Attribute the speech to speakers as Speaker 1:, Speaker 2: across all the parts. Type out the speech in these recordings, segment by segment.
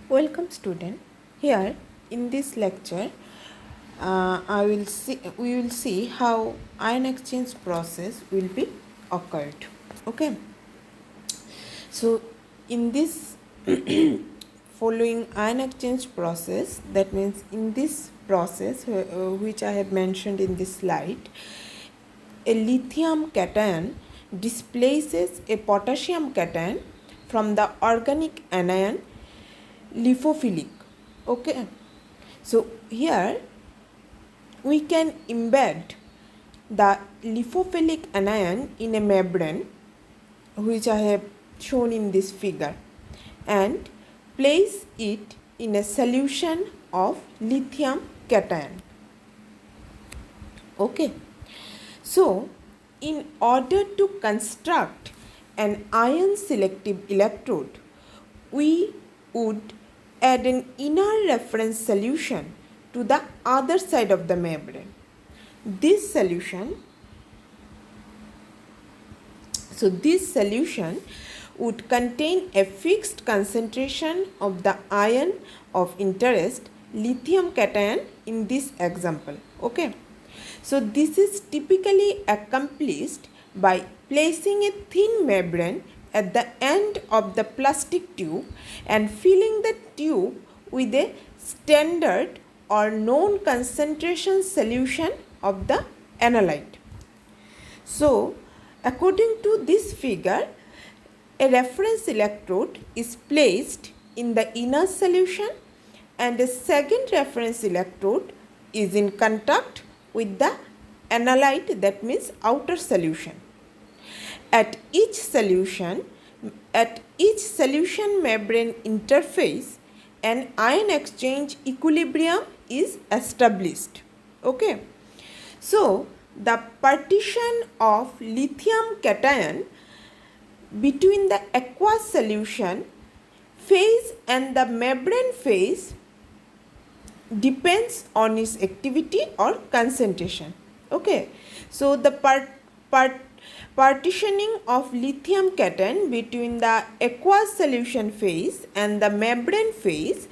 Speaker 1: Welcome student. Here in this lecture we will see how ion exchange process will be occurred. Okay. So in this following ion exchange process, that means in this process which I have mentioned in this slide, a lithium cation displaces a potassium cation from the organic anion lipophilic. Okay, so here we can embed the lipophilic anion in a membrane which I have shown in this figure and place it in a solution of lithium cation. Okay, so in order to construct an ion selective electrode, we would add an inner reference solution to the other side of the membrane. This solution would contain a fixed concentration of the ion of interest, lithium cation, in this example. Okay, so this is typically accomplished by placing a thin membrane at the end of the plastic tube and filling the tube with a standard or known concentration solution of the analyte. So according to this figure, a reference electrode is placed in the inner solution and a second reference electrode is in contact with the analyte, that means outer solution. At each solution membrane interface, an ion exchange equilibrium is established. Okay, so the partition of lithium cation between the aqueous solution phase and the membrane phase depends on its activity or concentration. Okay, so the partitioning of lithium cation between the aqueous solution phase and the membrane phase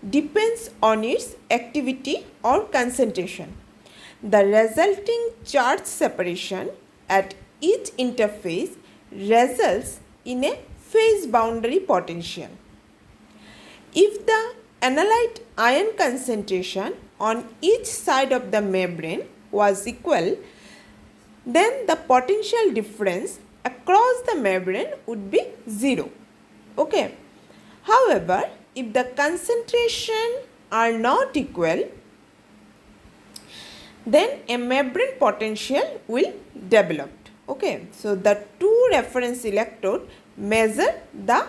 Speaker 1: depends on its activity or concentration. The resulting charge separation at each interface results in a phase boundary potential. If the analyte ion concentration on each side of the membrane was equal, then the potential difference across the membrane would be 0. Okay. However, if the concentration are not equal, then a membrane potential will develop. Okay, so the two reference electrode measure the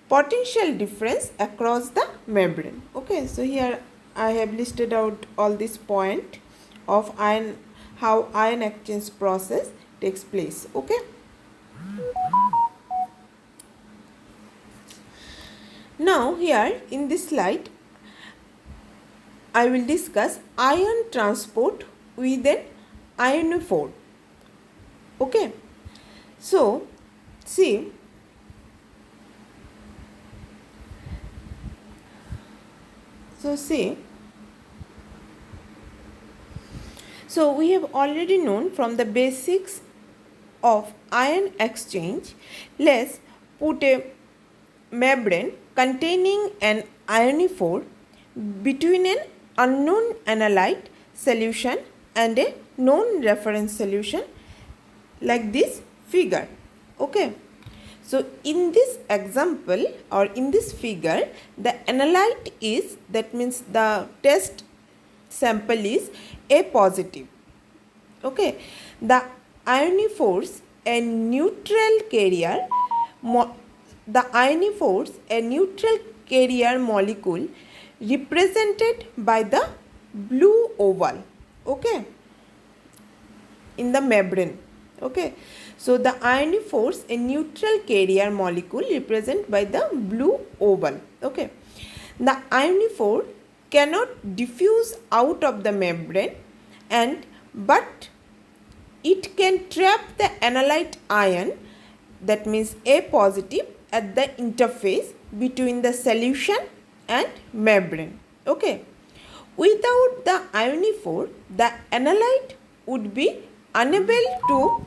Speaker 1: potential difference across the membrane. Okay, so here I have listed out all this point of how ion exchange process takes place. Okay, now here in this slide I will discuss ion transport with an ionophore. Okay, so see, so we have already known from the basics of ion exchange. Let's put a membrane containing an ionophore between an unknown analyte solution and a known reference solution like this figure. Okay, so in this example or in this figure, the analyte is, that means the test sample is A positive. Okay, the ionophores a neutral carrier molecule represented by the blue oval. Okay, in the membrane. Okay, so the ionophores a neutral carrier molecule represented by the blue oval. Okay, the ionophore cannot diffuse out of the membrane but it can trap the analyte ion, that means A positive, at the interface between the solution and membrane. Okay. Without the ionophore, the analyte would be unable to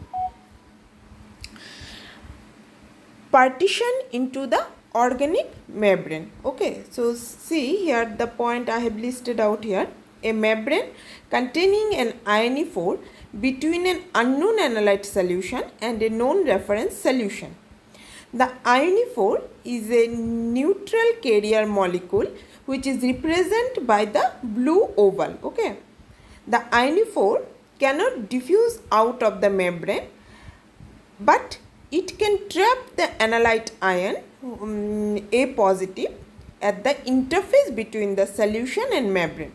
Speaker 1: partition into the organic membrane. Okay, so see here the point I have listed out here. A membrane containing an ionophore between an unknown analyte solution and a known reference solution. The ionophore is a neutral carrier molecule which is represented by the blue oval. Okay, the ionophore cannot diffuse out of the membrane, but it can trap the analyte ion A positive at the interface between the solution and membrane.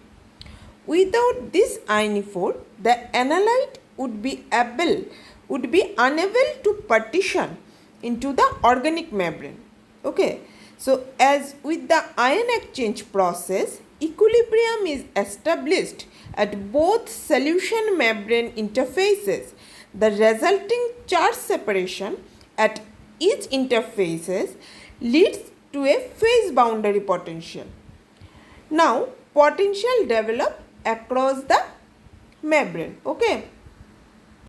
Speaker 1: Without this ionophore, the analyte would be unable to partition into the organic membrane. Okay, so as with the ion exchange process, equilibrium is established at both solution membrane interfaces. The resulting charge separation at each interfaces leads to a phase boundary potential. Now, potential develop across the membrane. Okay.